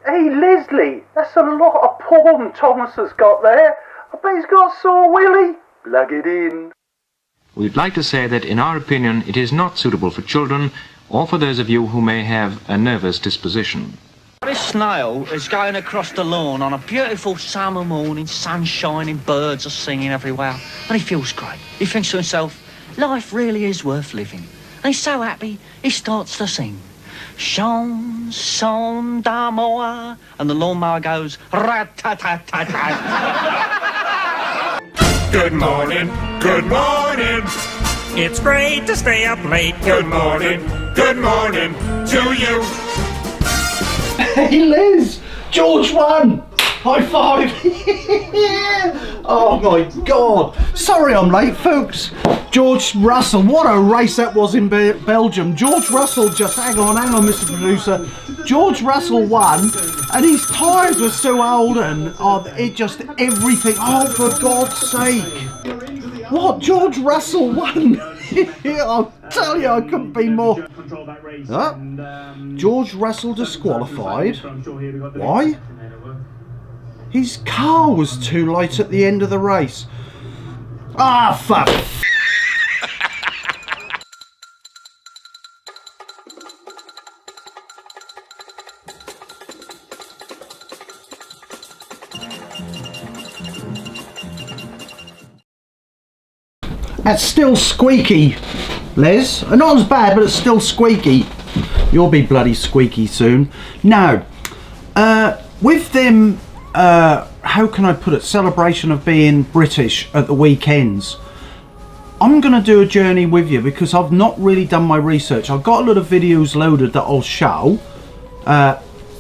Hey Leslie, that's a lot of porn Thomas has got there. I bet he's got a sore willy. Plug it in. We'd like to say that in our opinion it is not suitable for children or for those of you who may have a nervous disposition. This snail is going across the lawn on a beautiful summer morning, sun shining, birds are singing everywhere, and he feels great. He thinks to himself, life really is worth living. And he's so happy, he starts to sing. Chanson d'amour, and the lawnmower goes rat-tat-tat-tat-tat. Good morning, good morning. It's great to stay up late. Good morning to you. Hey Liz, George won. High five. Oh my God. Sorry I'm late, folks. George Russell, what a race that was in Belgium. George Russell just, hang on, Mr. Producer. George Russell won, and his tyres were so old, and it just everything. Oh, for God's sake. What? George Russell won? I'll tell you, I couldn't be more. George Russell disqualified. Why? His car was too light at the end of the race. Ah, fuck. That's still squeaky, Les. Not as bad, but it's still squeaky. You'll be bloody squeaky soon. Now, with them, how can I put it, celebration of being British at the weekends, I'm going to do a journey with you because I've not really done my research. I've got a lot of videos loaded that I'll show,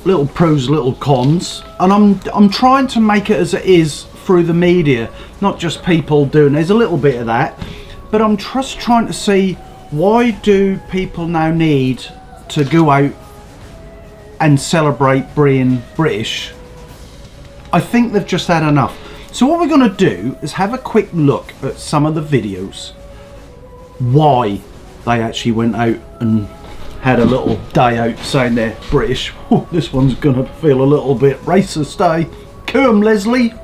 little pros, little cons, and I'm trying to make it as it is through the media, not just people doing. There's a little bit of that, but I'm just trying to see, why do people now need to go out and celebrate being British? I think they've just had enough. So what we're going to do is have a quick look at some of the videos, why they actually went out and had a little day out saying they're British. Oh, this one's going to feel a little bit racist, eh? Come, Leslie.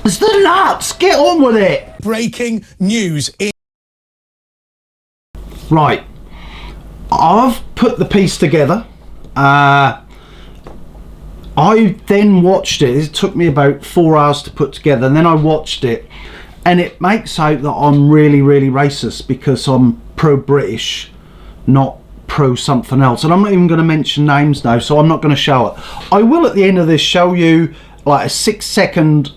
It's the nuts. Get on with it. Breaking news. Right. I've put the piece together. I then watched it. It took me about 4 hours to put together, and then I watched it, and it makes out that I'm really, really racist because I'm pro-British, not pro something else. And I'm not even going to mention names now, so I'm not going to show it. I will at the end of this show you like a 6-second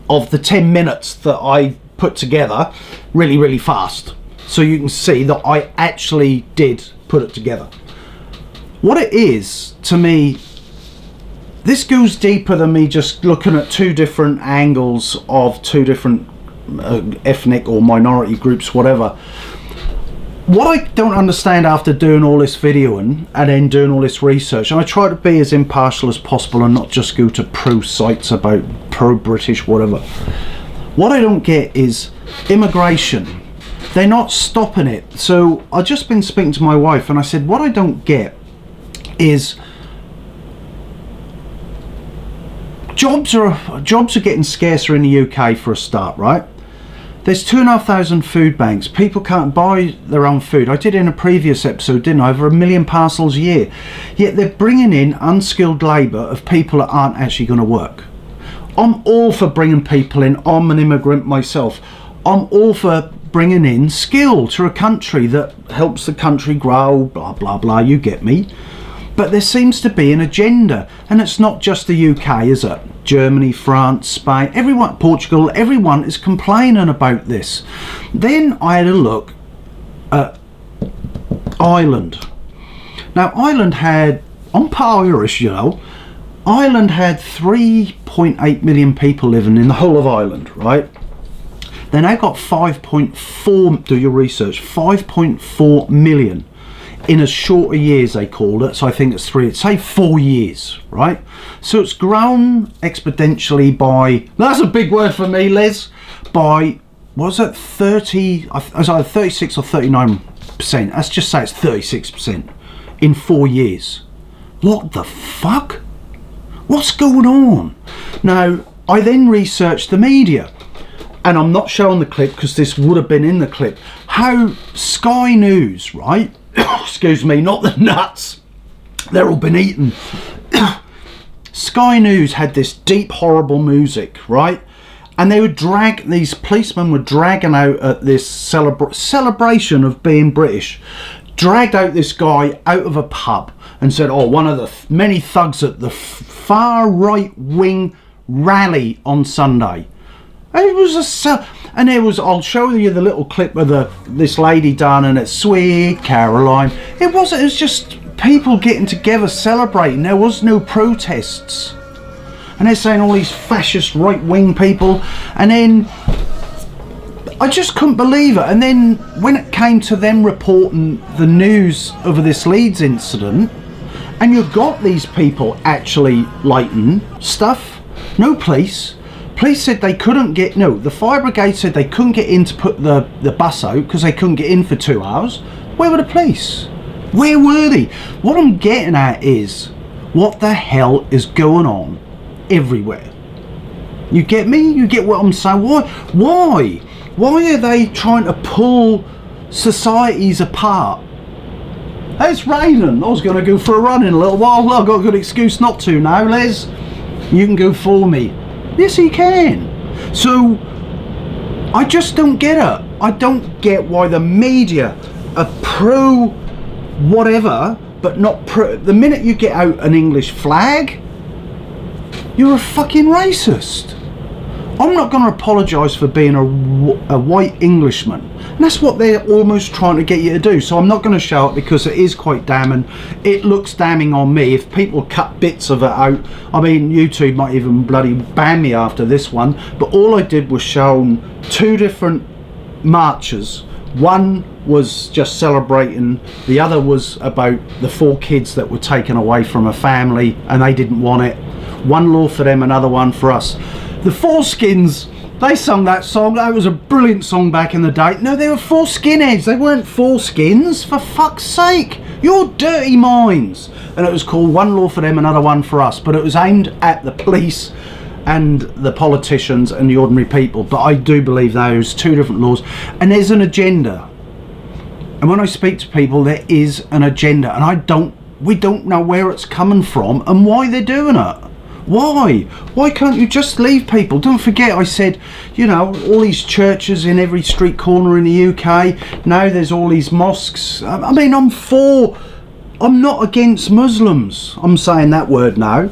of the 10 minutes that I put together really, really fast, so you can see that I actually did put it together. What it is, to me, this goes deeper than me just looking at two different angles of two different ethnic or minority groups, whatever. What I don't understand after doing all this videoing and then doing all this research, and I try to be as impartial as possible and not just go to pro sites about pro-British whatever. What I don't get is immigration. They're not stopping it. So I've just been speaking to my wife and I said, what I don't get is jobs are getting scarcer in the UK for a start, right? There's 2,500 food banks. People can't buy their own food. I did in a previous episode, didn't I? Over 1 million parcels a year. Yet they're bringing in unskilled labour of people that aren't actually going to work. I'm all for bringing people in. I'm an immigrant myself. I'm all for bringing in skill to a country that helps the country grow, blah, blah, blah. You get me. But there seems to be an agenda, and it's not just the UK, is it? Germany, France, Spain, everyone, Portugal, everyone is complaining about this. Then I had a look at Ireland. Now Ireland had, I'm part Irish, you know, Ireland had 3.8 million people living in the whole of Ireland, right? Then they got 5.4, do your research, 5.4 million. In as short a years, they called it, so I think it's say 4 years, right? So it's grown exponentially by, that's a big word for me, Liz, by, what was it, 30, I was either 36 or 39%, let's just say it's 36%. in 4 years. What the fuck? What's going on? Now, I then researched the media, and I'm not showing the clip because this would have been in the clip, how Sky News, right, excuse me, not the nuts, they're all been eaten. Sky News had this deep, horrible music, right, and they would these policemen were dragging out at this celebration of being British, dragged out this guy out of a pub and said, oh, one of the many thugs at the far right wing rally on Sunday. It was and it was, I'll show you the little clip of this lady down and it's Sweet Caroline. It was just people getting together celebrating. There was no protests. And they're saying all these fascist right-wing people, and then I just couldn't believe it. And then when it came to them reporting the news of this Leeds incident, and you've got these people actually lighting stuff, no police. Police said they couldn't get, no, the fire brigade said they couldn't get in to put the bus out because they couldn't get in for 2 hours. Where were the police? Where were they? What I'm getting at is, what the hell is going on everywhere? You get me? You get what I'm saying? Why are they trying to pull societies apart? It's raining. I was going to go for a run in a little while. I've got a good excuse not to now, Les. You can go for me. Yes, you can. So I just don't get it. I don't get why the media are pro whatever, but not pro. The minute you get out an English flag, you're a fucking racist. I'm not going to apologise for being a white Englishman. And that's what they're almost trying to get you to do. So I'm not going to show it because it is quite damning. It looks damning on me. If people cut bits of it out, I mean, YouTube might even bloody ban me after this one. But all I did was show 2 different marches. One was just celebrating, the other was about the 4 kids that were taken away from a family and they didn't want it. One law for them, another one for us. The Foreskins, they sung that song. That was a brilliant song back in the day. No, they were 4 skinheads. They weren't 4 skins, for fuck's sake. Your dirty minds. And it was called One Law for Them, Another One for Us. But it was aimed at the police and the politicians and the ordinary people. But I do believe those 2 different laws. And there's an agenda. And when I speak to people, there is an agenda. And we don't know where it's coming from and why they're doing it. Why can't you just leave people? Don't forget I said, you know, all these churches in every street corner in the UK. Now there's all these mosques. I mean, I'm not against Muslims. I'm saying that word now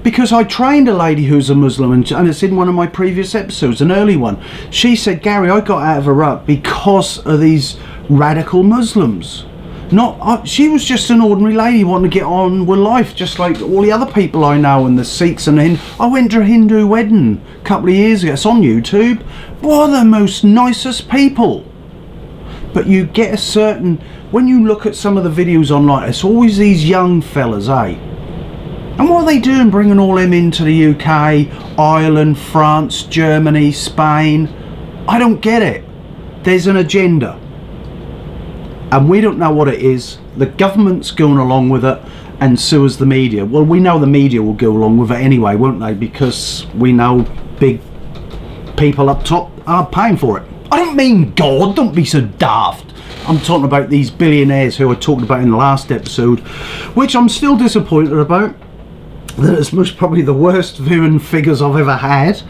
because I trained a lady who's a Muslim, and it's in one of my previous episodes, an early one. She said, Gary, I got out of a rut because of these radical Muslims. She was just an ordinary lady wanting to get on with life, just like all the other people I know, and the Sikhs and the I went to a Hindu wedding a couple of years ago. It's on YouTube. What are the most nicest people? But you get when you look at some of the videos online, it's always these young fellas, eh? And what are they doing bringing all them into the UK, Ireland, France, Germany, Spain? I don't get it. There's an agenda. And we don't know what it is. The government's going along with it, and so is the media. Well, we know the media will go along with it anyway, won't they? Because we know big people up top are paying for it. I don't mean God, don't be so daft. I'm talking about these billionaires who I talked about in the last episode, which I'm still disappointed about. That it's most probably the worst viewing figures I've ever had,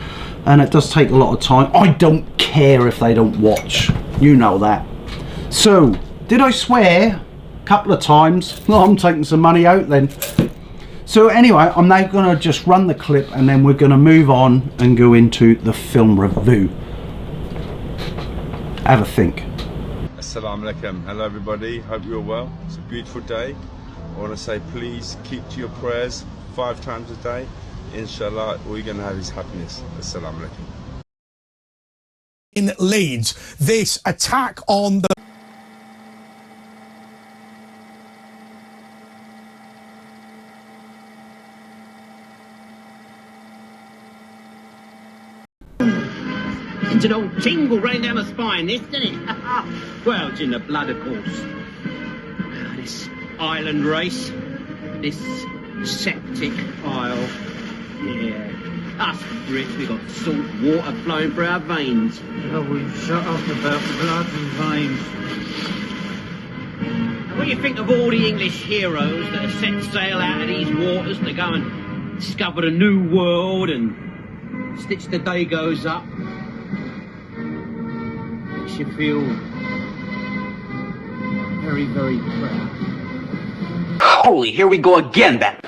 and it does take a lot of time. I don't care if they don't watch. You know that. So, did I swear a couple of times? Well, I'm taking some money out then. So anyway, I'm now going to just run the clip and then we're going to move on and go into the film review. Have a think. Assalamu alaikum. Hello everybody, hope you're well. It's a beautiful day. I want to say please keep to your prayers 5 times a day. Inshallah, all you're going to have is happiness. Assalamu alaikum. In Leeds, this attack on the It's an old tingle running down my spine, this, isn't it? Well, it's in the blood, of course. This island race. This septic pile. Yeah. Us Brits, we got salt water flowing through our veins. Oh, will you shut up about blood and veins? And what do you think of all the English heroes that have set sail out of these waters to go and discover the new world and stitch the day goes up? Makes you feel very, very proud. Holy, here we go again, that...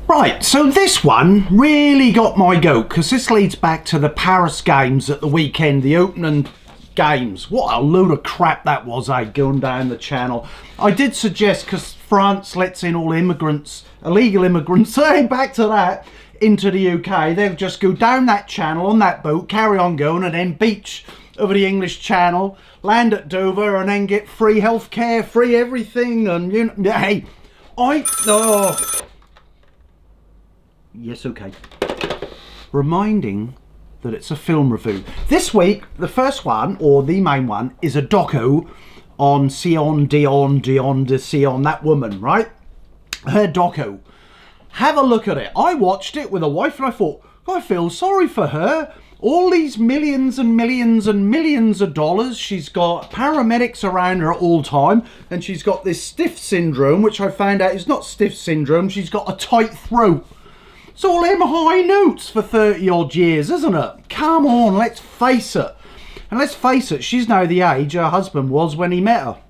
Right, so this one really got my goat, because this leads back to the Paris Games at the weekend, the opening games. What a load of crap that was, going down the channel. I did suggest, because France lets in all immigrants, illegal immigrants, back to that, into the UK, they'll just go down that channel on that boat, carry on going, and then beach over the English Channel, land at Dover, and then get free healthcare, free everything, and you know, hey, yes, okay. Reminding that it's a film review. This week, the first one, or the main one, is a doco on Dion de Sion, that woman, right? Her doco. Have a look at it. I watched it with a wife and I thought, I feel sorry for her. All these millions and millions and millions of dollars. She's got paramedics around her all time, and she's got this stiff syndrome, which I found out is not stiff syndrome. She's got a tight throat. It's all them high notes for 30 odd years, isn't it? Come on, let's face it. And let's face it, she's now the age her husband was when he met her.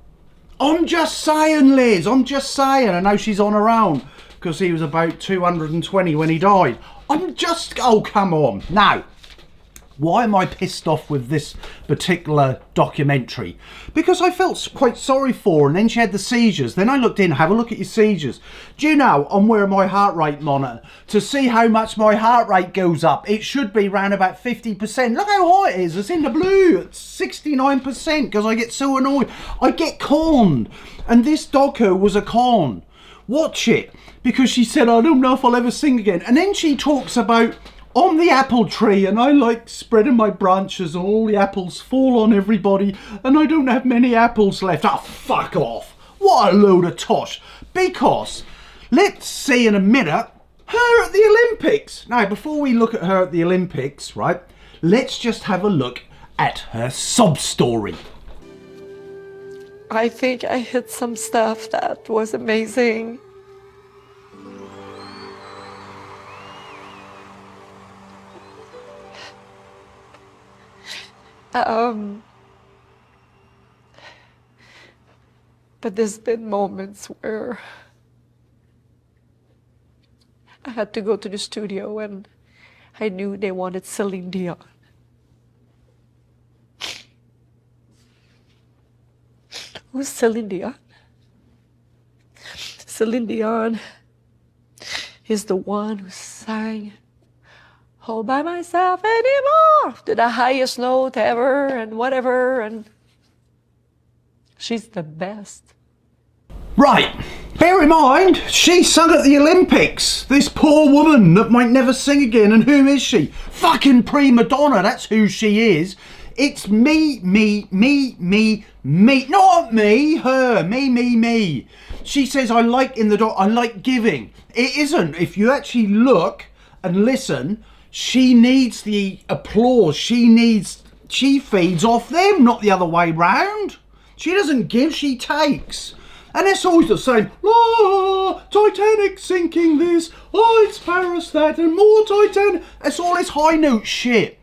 I'm just saying, Liz, I'm just saying. I know she's on her own because he was about 220 when he died. Oh, come on. Now, why am I pissed off with this particular documentary? Because I felt quite sorry for her, and then she had the seizures. Then I looked in, have a look at your seizures. Do you know, I'm wearing my heart rate monitor to see how much my heart rate goes up. It should be around about 50%. Look how high it is. It's in the blue. It's 69% because I get so annoyed. I get conned. And this doco was a con. Watch it. Because she said, I don't know if I'll ever sing again. And then she talks about on the apple tree, and I like spreading my branches and all the apples fall on everybody, and I don't have many apples left. Oh, fuck off. What a load of tosh. Because let's see in a minute her at the Olympics. Now, before we look at her at the Olympics, right, let's just have a look at her sob story. I think I hit some stuff that was amazing. But there's been moments where I had to go to the studio and I knew they wanted Celine Dion. Who's Celine Dion? Celine Dion is the one who sang all by myself anymore to the highest note ever and whatever, and she's the best. Right, bear in mind, she sung at the Olympics. This poor woman that might never sing again, and who is she? Fucking prima donna, that's who she is. It's me, not me, her, me. She says, I like giving. It isn't. If you actually look and listen, she needs the applause. She feeds off them, not the other way round. She doesn't give, she takes. And it's always the same. Oh, Titanic sinking this. Oh, it's Paris that, and more Titanic. It's all this high note shit.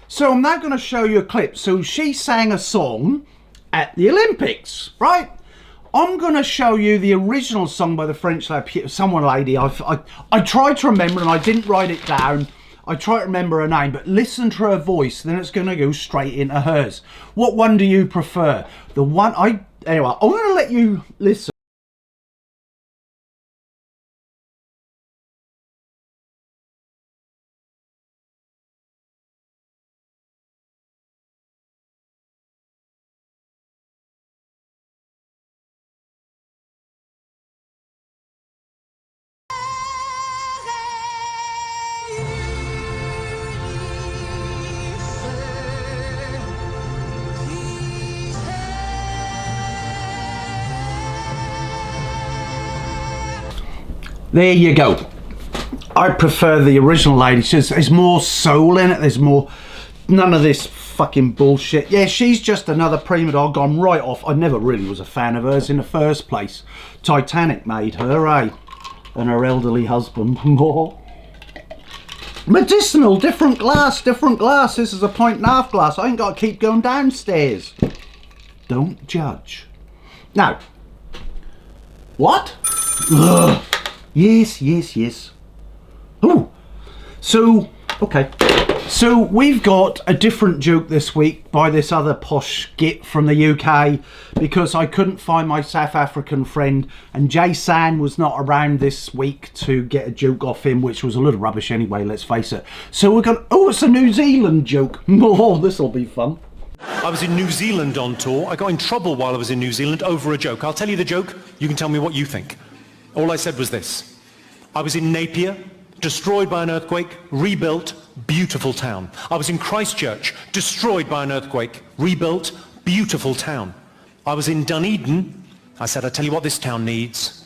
So I'm now going to show you a clip. So she sang a song at the Olympics, right? I'm going to show you the original song by the French lady. I tried to remember and I didn't write it down. I try to remember her name, but listen to her voice, then it's going to go straight into hers. What one do you prefer? Anyway, I'm going to let you listen. There you go. I prefer the original lady. There's more soul in it. There's more... None of this fucking bullshit. Yeah, she's just another prima donna gone right off. I never really was a fan of hers in the first place. Titanic made her, eh? And her elderly husband. Medicinal, different glass, different glass. This is a 1.5 glass. I ain't got to keep going downstairs. Don't judge. Now, what? Ugh. Yes, yes, yes. Oh, so, okay. So we've got a different joke this week by this other posh git from the UK because I couldn't find my South African friend and Jay San was not around this week to get a joke off him, which was a little rubbish anyway, let's face it. So we're going, oh, it's a New Zealand joke. Oh, this'll be fun. I was in New Zealand on tour. I got in trouble while I was in New Zealand over a joke. I'll tell you the joke, you can tell me what you think. All I said was this. I was in Napier, destroyed by an earthquake, rebuilt, beautiful town. I was in Christchurch, destroyed by an earthquake, rebuilt, beautiful town. I was in Dunedin. I said, I tell you what this town needs.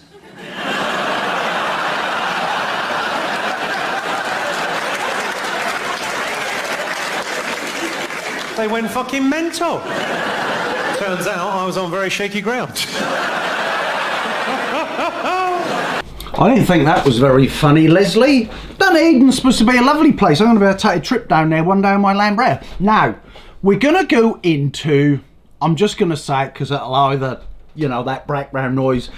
They went fucking mental. Turns out I was on very shaky ground. I didn't think that was very funny, Leslie. Dunedin's supposed to be a lovely place. I'm going to be able to take a trip down there one day on my Lambretta. Now, we're going to go into, I'm just going to say it because it'll either, you know, that background noise.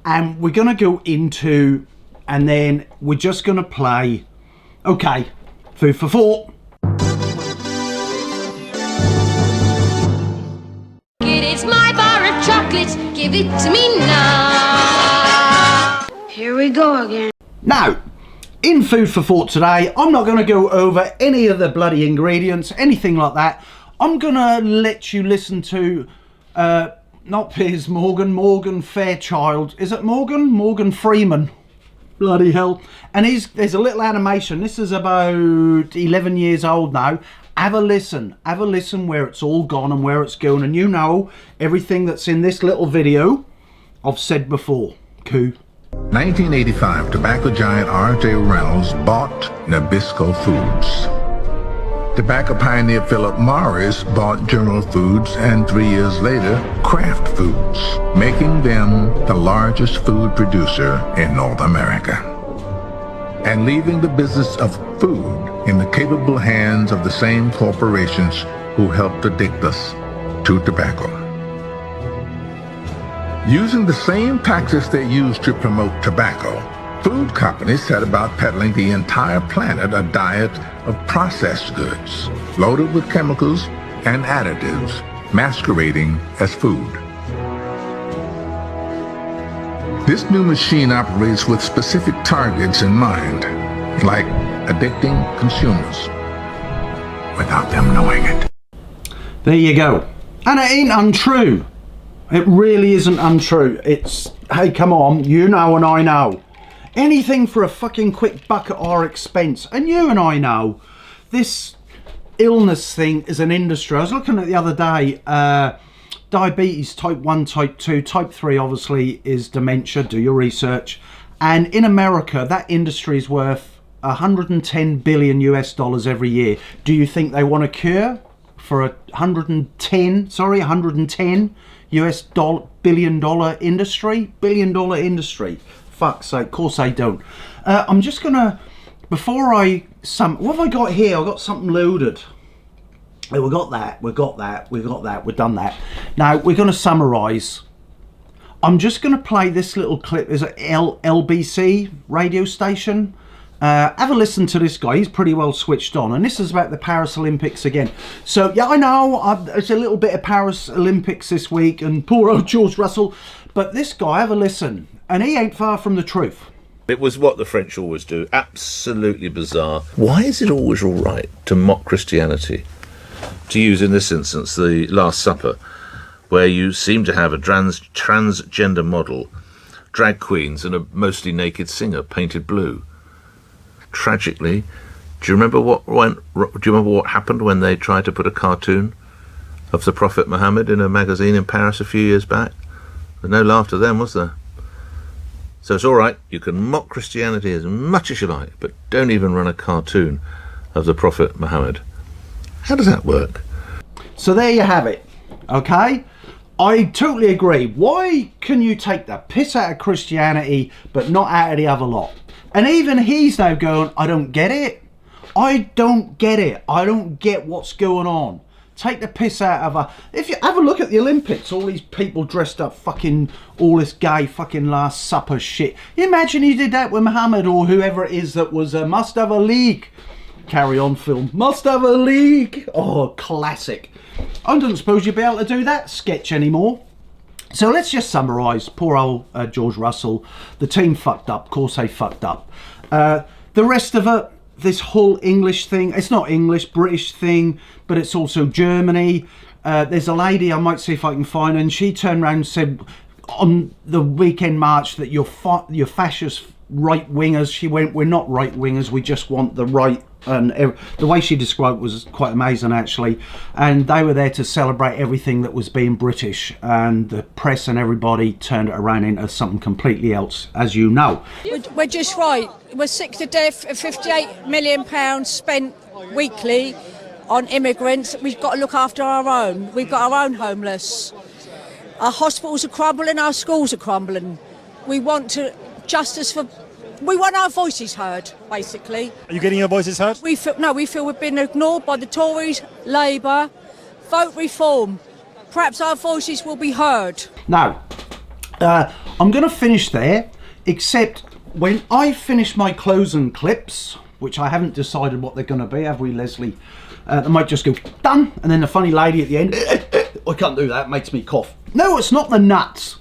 And we're going to go into, and then we're just going to play, okay, food for thought. It's my bar of chocolates, give it to me now. Here we go again. Now, in Food for Thought today, I'm not going to go over any of the bloody ingredients, anything like that. I'm going to let you listen to, not Piers Morgan, Morgan Fairchild. Is it Morgan? Morgan Freeman. Bloody hell. And there's a little animation. This is about 11 years old now. Have a listen where it's all gone and where it's going. And you know, everything that's in this little video, I've said before. Cool. 1985, tobacco giant R.J. Reynolds bought Nabisco Foods. Tobacco pioneer Philip Morris bought General Foods and 3 years later, Kraft Foods, making them the largest food producer in North America. And leaving the business of food in the capable hands of the same corporations who helped addict us to tobacco. Using the same tactics they used to promote tobacco, food companies set about peddling the entire planet a diet of processed goods, loaded with chemicals and additives, masquerading as food. This new machine operates with specific targets in mind, like addicting consumers, without them knowing it. There you go. And it ain't untrue. It really isn't untrue. It's, hey, come on, you know and I know. Anything for a fucking quick buck at our expense. And you and I know. This illness thing is an industry. I was looking at the other day, diabetes type 1, type 2, type 3 obviously is dementia. Do your research. And in America, that industry is worth 110 billion US dollars every year. Do you think they want a cure for a 110 US billion dollar industry? Billion dollar industry. Fuck's sake, of course they don't. I'm just gonna, before I what have I got here? I've got something loaded. Oh, we got that, we've done that. Now we're gonna summarize. I'm just gonna play this little clip. Is it LBC radio station? Have a listen to this guy. He's pretty well switched on, and this is about the Paris Olympics again. So yeah, I know it's a little bit of Paris Olympics this week and poor old George Russell, but this guy, have a listen, and he ain't far from the truth. It was what the French always do, absolutely bizarre. Why is it always all right to mock Christianity? To use in this instance the Last Supper, where you seem to have a transgender model, drag queens and a mostly naked singer painted blue. Tragically, do you remember what happened when they tried to put a cartoon of the Prophet Muhammad in a magazine in Paris a few years back? There's no laughter then, was there? So it's all right, you can mock Christianity as much as you like, but don't even run a cartoon of the Prophet Muhammad. How does that work? So there you have it, okay? I totally agree. Why can you take the piss out of Christianity but not out of the other lot? And even he's now going, I don't get it. I don't get it. I don't get what's going on. Take the piss out of her. If you have a look at the Olympics, all these people dressed up fucking all this gay fucking Last Supper shit. You imagine he did that with Muhammad or whoever it is that was a Must Have a League. Carry On film. Must Have a League. Oh, classic. I don't suppose you'd be able to do that sketch anymore. So let's just summarise. Poor old George Russell. The team fucked up. Of course they fucked up. The rest of it, this whole English thing, it's not English, British thing, but it's also Germany. There's a lady, I might see if I can find her, and she turned around and said on the weekend march that you're fascist right-wingers. She went, we're not right-wingers, we just want the right. And the way she described it was quite amazing, actually. And they were there to celebrate everything that was being British, and the press and everybody turned it around into something completely else, as you know. We're just right. We're sick to death of £58 million spent weekly on immigrants. We've got to look after our own. We've got our own homeless. Our hospitals are crumbling, our schools are crumbling. We want we want our voices heard, basically. Are you getting your voices heard? We feel we've been ignored by the Tories, Labour. Vote reform. Perhaps our voices will be heard. Now, I'm going to finish there, except when I finish my closing clips, which I haven't decided what they're going to be, have we, Leslie? They might just go, done, and then the funny lady at the end, I can't do that, it makes me cough. No, it's not the nuts.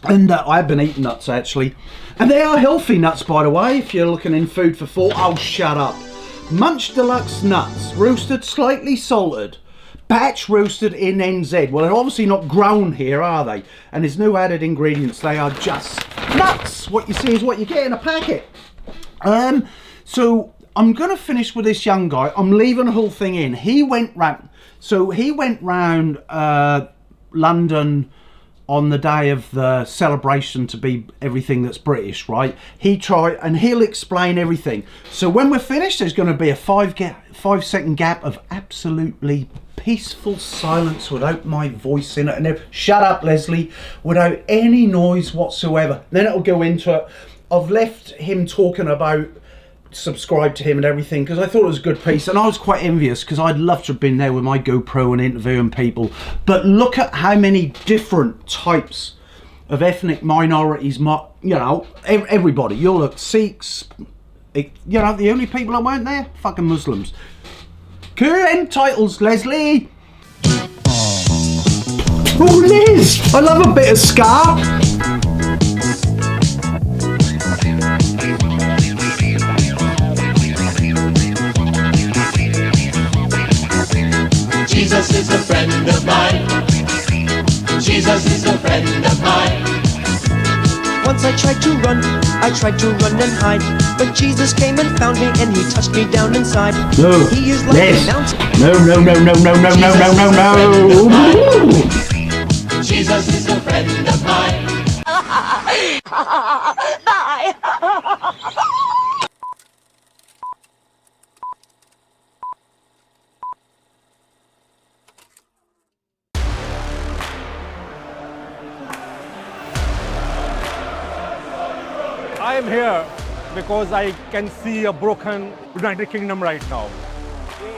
And I've been eating nuts, actually. And they are healthy nuts, by the way, if you're looking in food for thought. Oh, shut up. Munch Deluxe nuts, roasted, slightly salted, batch roasted in NZ. Well, they're obviously not grown here, are they? And there's no added ingredients. They are just nuts. What you see is what you get in a packet. So I'm going to finish with this young guy. I'm leaving the whole thing in. He went round London on the day of the celebration to be everything that's British, right? He tried, and he'll explain everything. So when we're finished, there's going to be a 5-second gap of absolutely peaceful silence without my voice in it. And shut up, Leslie, without any noise whatsoever. Then it'll go into it. I've left him talking about subscribe to him and everything because I thought it was a good piece, and I was quite envious because I'd love to have been there with my GoPro and interviewing people. But look at how many different types of ethnic minorities, you know, everybody. You'll look Sikhs, you know, the only people that weren't there, fucking Muslims. End titles, Leslie. Oh, Liz, I love a bit of ska. Jesus is a friend of mine. Jesus is a friend of mine. Once I tried to run and hide, but Jesus came and found me and he touched me down inside. No, he is like yes. a mountain. No. Jesus is a friend of mine. Bye. I am here because I can see a broken United Kingdom right now.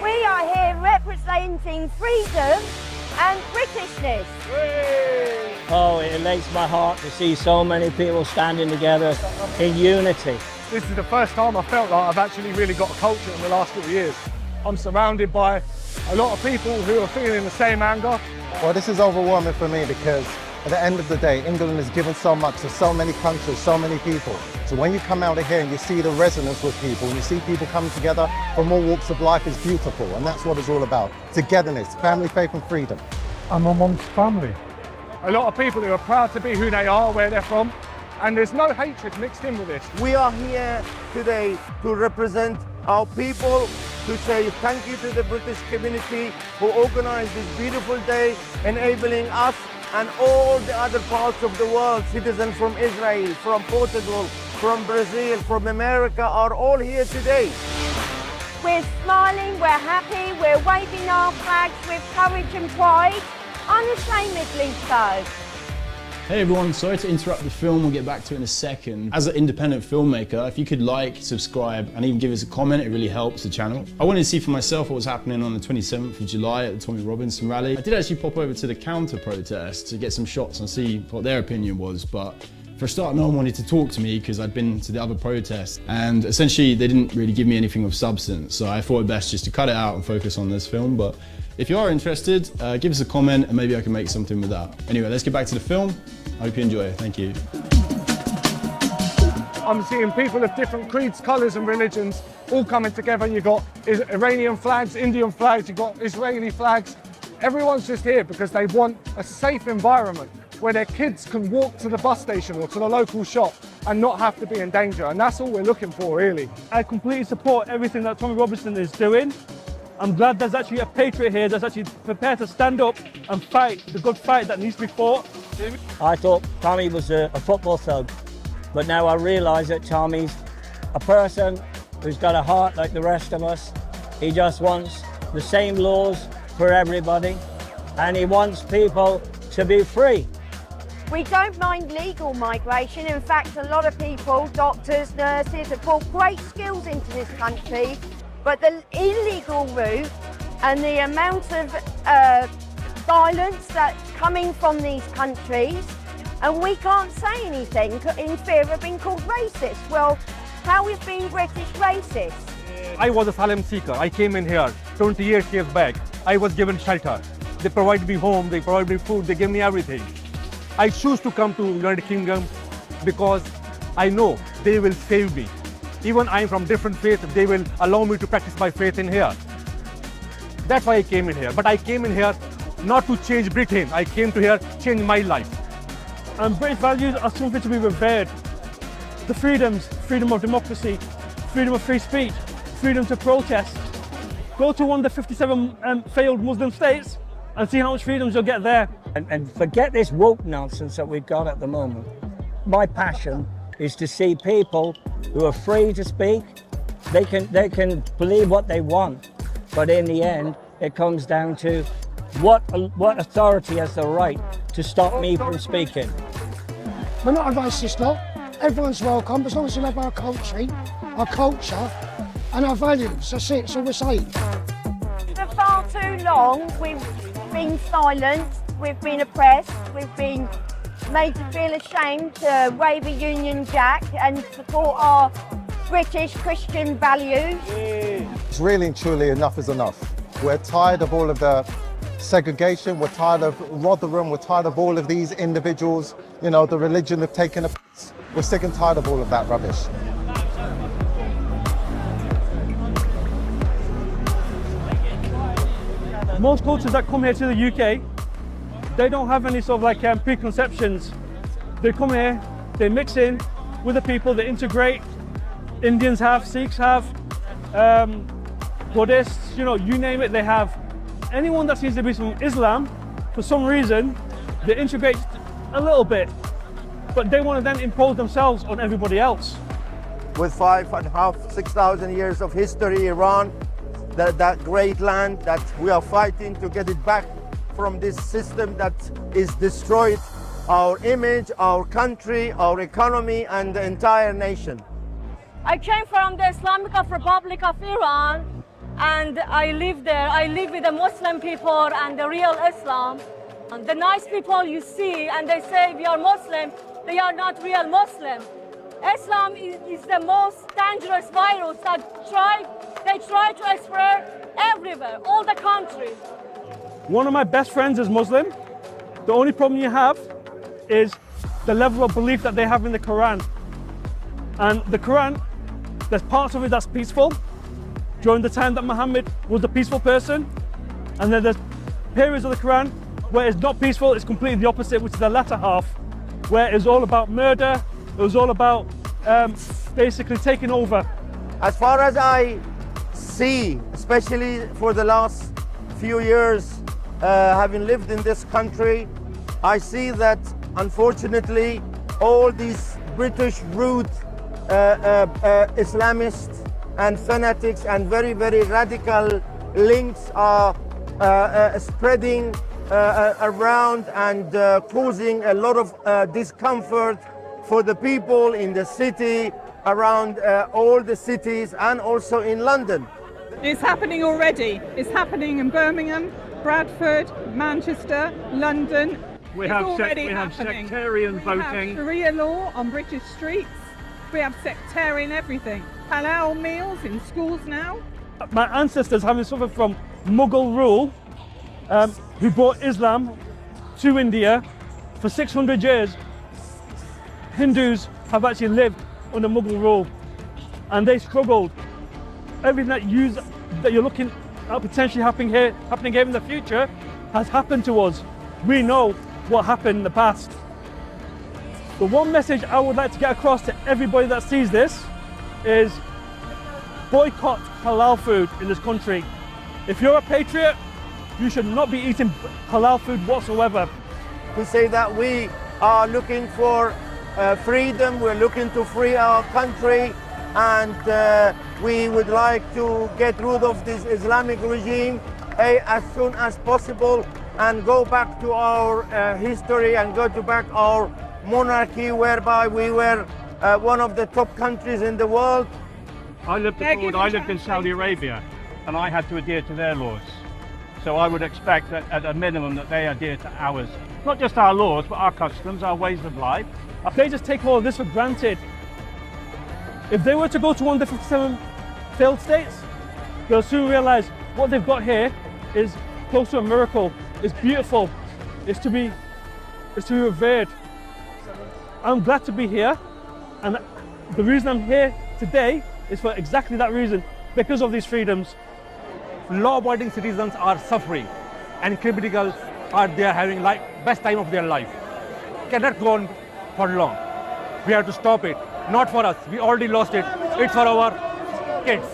We are here representing freedom and Britishness. Oh, it elates my heart to see so many people standing together in unity. This is the first time I felt like I've actually really got a culture in the last few years. I'm surrounded by a lot of people who are feeling the same anger. Well, this is overwhelming for me because at the end of the day, England has given so much to so many countries, so many people. So when you come out of here and you see the resonance with people, and you see people coming together from all walks of life, it's beautiful. And that's what it's all about. Togetherness, family, faith and freedom. I'm amongst family. A lot of people who are proud to be who they are, where they're from, and there's no hatred mixed in with this. We are here today to represent our people, to say thank you to the British community who organised this beautiful day, enabling us and all the other parts of the world, citizens from Israel, from Portugal, from Brazil, from America, are all here today. We're smiling, we're happy, we're waving our flags with courage and pride, unashamedly so. Hey everyone, sorry to interrupt the film, we'll get back to it in a second. As an independent filmmaker, if you could like, subscribe, and even give us a comment, it really helps the channel. I wanted to see for myself what was happening on the 27th of July at the Tommy Robinson rally. I did actually pop over to the counter protest to get some shots and see what their opinion was, but for a start, no one wanted to talk to me because I'd been to the other protests, and essentially they didn't really give me anything of substance, so I thought it best just to cut it out and focus on this film. But if you are interested, give us a comment and maybe I can make something with that. Anyway, let's get back to the film. I hope you enjoy it. Thank you. I'm seeing people of different creeds, colours and religions all coming together. You've got Iranian flags, Indian flags, you've got Israeli flags. Everyone's just here because they want a safe environment where their kids can walk to the bus station or to the local shop and not have to be in danger. And that's all we're looking for, really. I completely support everything that Tommy Robinson is doing. I'm glad there's actually a patriot here that's actually prepared to stand up and fight the good fight that needs to be fought. I thought Tommy was a football thug, but now I realise that Tommy's a person who's got a heart like the rest of us. He just wants the same laws for everybody, and he wants people to be free. We don't mind legal migration. In fact, a lot of people, doctors, nurses, have brought great skills into this country. But the illegal route and the amount of violence that's coming from these countries, and we can't say anything in fear of being called racist. Well, how is being British racist? I was a asylum seeker. I came in here 20 years back. I was given shelter. They provided me home, they provided me food, they gave me everything. I choose to come to United Kingdom because I know they will save me. Even I'm from different faiths, they will allow me to practice my faith in here. That's why I came in here. But I came in here not to change Britain. I came to here to change my life. And British values are something to be revered. The freedoms, freedom of democracy, freedom of free speech, freedom to protest. Go to one of the 57 failed Muslim states and see how much freedoms you'll get there. And forget this woke nonsense that we've got at the moment. My passion is to see people who are free to speak. They can believe what they want, but in the end, it comes down to what authority has the right to stop me from speaking. We're not a racist lot. Everyone's welcome as long as we love our culture, and our values. That's it. That's all we're saying. For far too long, we've been silenced. We've been oppressed. We've been made to feel ashamed to wave a Union Jack and support our British Christian values. It's really and truly enough is enough. We're tired of all of the segregation, we're tired of Rotherham, we're tired of all of these individuals, you know, the religion have taken a piss. We're sick and tired of all of that rubbish. Most cultures that come here to the UK, they don't have any sort of like preconceptions. They come here, they mix in with the people, they integrate. Indians have, Sikhs have, Buddhists, you name it, they have. Anyone that seems to be from Islam, for some reason, they integrate a little bit, but they want to then impose themselves on everybody else. With 5,500, 6,000 years of history, Iran, that great land that we are fighting to get it back from this system that is destroyed our image, our country, our economy, and the entire nation. I came from the Islamic Republic of Iran, and I live there. I live with the Muslim people and the real Islam. And the nice people you see, and they say we are Muslim, they are not real Muslim. Islam is the most dangerous virus that they try to spread everywhere, all the countries. One of my best friends is Muslim. The only problem you have is the level of belief that they have in the Quran. And the Quran, there's parts of it that's peaceful, during the time that Muhammad was a peaceful person. And then there's periods of the Quran where it's not peaceful, it's completely the opposite, which is the latter half, where it's all about murder, it was all about basically taking over. As far as I see, especially for the last few years, having lived in this country, I see that, unfortunately, all these British root Islamists and fanatics and very, very radical links are spreading around and causing a lot of discomfort for the people in the city, around all the cities, and also in London. It's happening already. It's happening in Birmingham, Bradford, Manchester, London. We have sectarian voting. We have Sharia law on British streets. We have sectarian everything. Halal meals in schools now. My ancestors, having suffered from Mughal rule, who brought Islam to India for 600 years, Hindus have actually lived under Mughal rule, and they struggled. Everything that you're looking at potentially happening here in the future has happened to us. We know what happened in the past. The one message I would like to get across to everybody that sees this is boycott halal food in this country. If you're a patriot, you should not be eating halal food whatsoever. We say that we are looking for freedom, we're looking to free our country, and we would like to get rid of this Islamic regime as soon as possible and go back to our history and go to back our monarchy, whereby we were one of the top countries in the world. I lived in Saudi Arabia, and I had to adhere to their laws. So I would expect that at a minimum that they adhere to ours. Not just our laws, but our customs, our ways of life. They just take all of this for granted. If they were to go to one of the 57 failed states, they'll soon realize what they've got here is close to a miracle. It's beautiful. It's to be revered. I'm glad to be here, and the reason I'm here today is for exactly that reason, because of these freedoms. Law-abiding citizens are suffering, and criminals are there having best time of their life. Cannot go on for long. We have to stop it. Not for us. We already lost it. It's for our kids.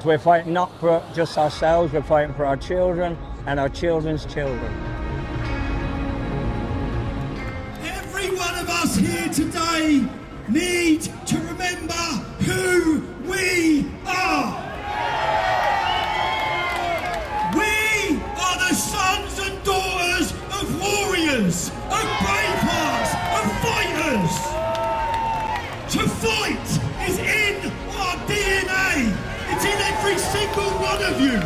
We're fighting not for just ourselves, we're fighting for our children and our children's children. Every one of us here today need to remember who we are. We are the sons and daughters of warriors, of bravehearts, of fighters. To fight is in our DNA. It's in every single one of you.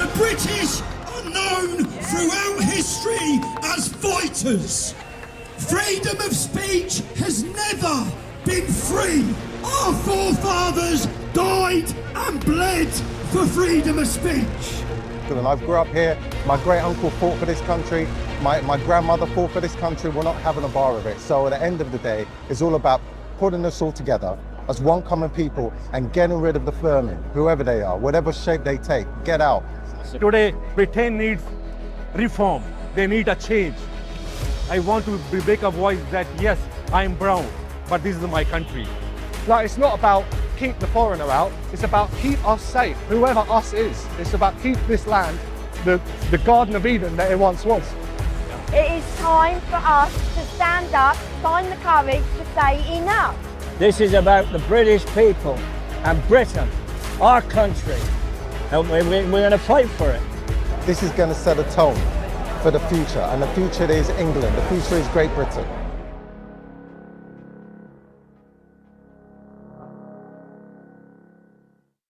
The British are known throughout history as fighters. Freedom of speech has never been free. Our forefathers died and bled for freedom of speech. And I grew up here, my great uncle fought for this country, my grandmother fought for this country, we're not having a bar of it. So at the end of the day, it's all about putting us all together as one common people and getting rid of the vermin, whoever they are, whatever shape they take, get out. Today, Britain needs reform. They need a change. I want to make a voice that, yes, I'm brown, but this is my country. It's not about keep the foreigner out, it's about keep us safe, whoever us is. It's about keep this land the Garden of Eden that it once was. It is time for us to stand up, find the courage to say enough. This is about the British people and Britain, our country, and we're going to fight for it. This is going to set a tone for the future, and the future is England, the future is Great Britain.